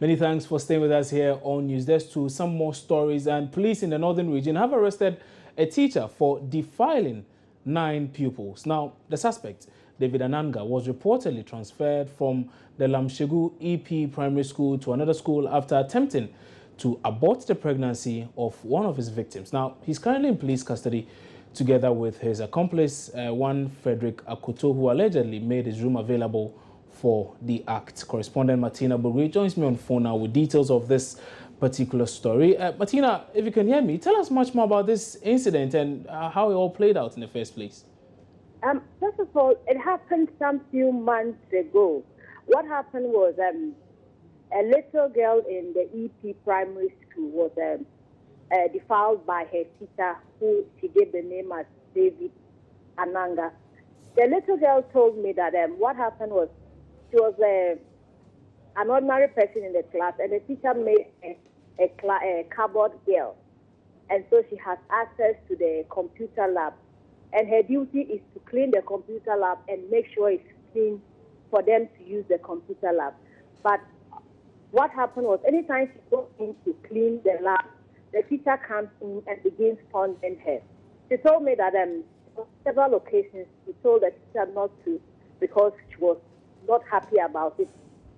Many thanks for staying with us here on News Desk. To some more stories, and police in the northern region have arrested a teacher for defiling 9 pupils. Now, the suspect, David Ananga, was reportedly transferred from the Lamshegu EP primary school to another school after attempting to abort the pregnancy of one of his victims. Now, he's currently in police custody together with his accomplice, one Frederick Akoto, who allegedly made his room available for the act. Correspondent Martina Bogri joins me on phone now with details of this particular story. Martina, if you can hear me, tell us much more about this incident and how it all played out in the first place. First of all, it happened some few months ago. What happened was a little girl in the EP primary school was defiled by her teacher, who she gave the name as David Ananga. The little girl told me that what happened was she was an ordinary person in the class, and the teacher made a cupboard girl. And so she has access to the computer lab. And her duty is to clean the computer lab and make sure it's clean for them to use the computer lab. But what happened was anytime she goes in to clean the lab, the teacher comes in and begins taunting her. She told me that on several occasions she told the teacher not to because she was not happy about it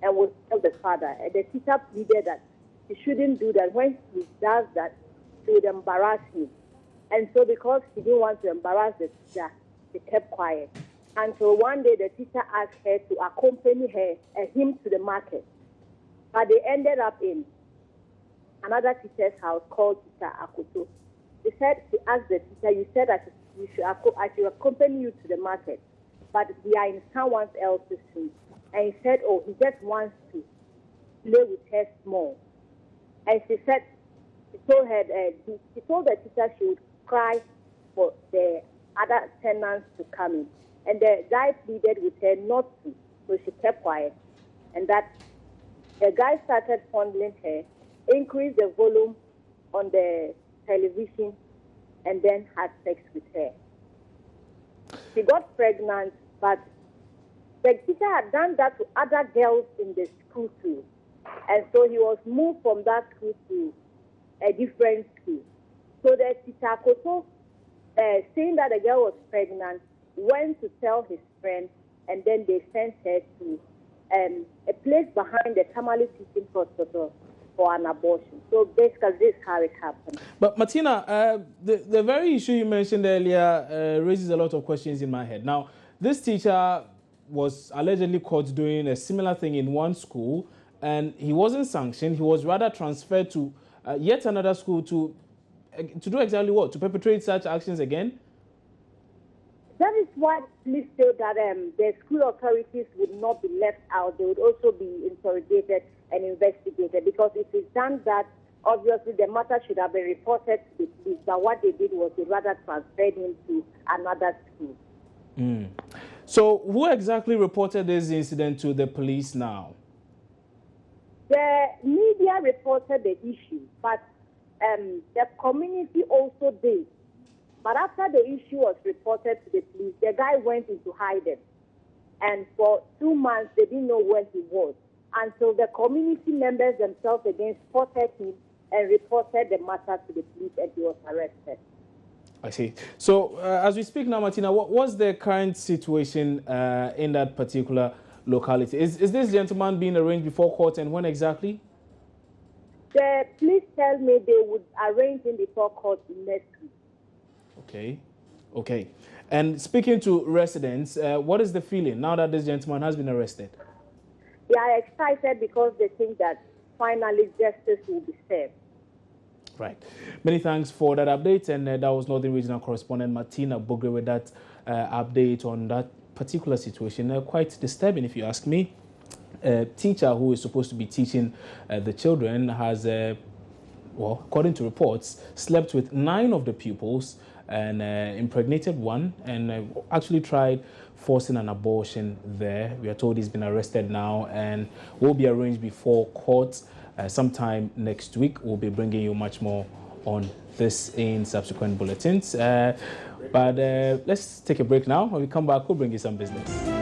and would tell the father. And the teacher pleaded that she shouldn't do that. When she does that, she would embarrass him. And so because she didn't want to embarrass the teacher, she kept quiet. Until one day the teacher asked her to accompany him to the market. But they ended up in another teacher's house called Teacher Akoto. She asked the teacher, you said that I should accompany you to the market, but we are in someone else's room. And he said, oh, he just wants to play with her small. And she said, she told the teacher she would cry for the other tenants to come in. And the guy pleaded with her not to, so she kept quiet. And that the guy started fondling her, increased the volume on the television, and then had sex with her. She got pregnant, but the teacher had done that to other girls in the school too. And so he was moved from that school to a different school. So the teacher Koto, seeing that the girl was pregnant, went to tell his friend, and then they sent her to a place behind the Tamale teaching hospital for an abortion. So basically, this is how it happened. But Martina, the very issue you mentioned earlier raises a lot of questions in my head. Now, this teacher was allegedly caught doing a similar thing in one school, and he wasn't sanctioned. He was rather transferred to yet another school to do exactly what? To perpetrate such actions again? That is why police feel that the school authorities would not be left out. They would also be interrogated and investigated, because if it's done that, obviously the matter should have been reported to the police. But what they did was they rather transferred him to another school. So who exactly reported this incident to the police now? The media reported the issue, but the community also did. But after the issue was reported to the police, the guy went into hiding. And for 2 months, they didn't know where he was, until the community members themselves again spotted him and reported the matter to the police, and he was arrested. I see. So as we speak now, Martina, what's the current situation in that particular locality? Is this gentleman being arraigned before court, and when exactly? The police tell me they would arraign him before court next week. Okay. And speaking to residents, what is the feeling now that this gentleman has been arrested? They are excited because they think that finally justice will be served. Right. Many thanks for that update. And that was Northern Regional Correspondent Martina Bogre with that update on that particular situation. Quite disturbing, if you ask me. A teacher who is supposed to be teaching the children has, well, according to reports, slept with 9 of the pupils and impregnated one, and actually tried forcing an abortion there. We are told he's been arrested now and will be arraigned before court sometime next week. We'll be bringing you much more on this in subsequent bulletins. But let's take a break now. When we come back, we'll bring you some business.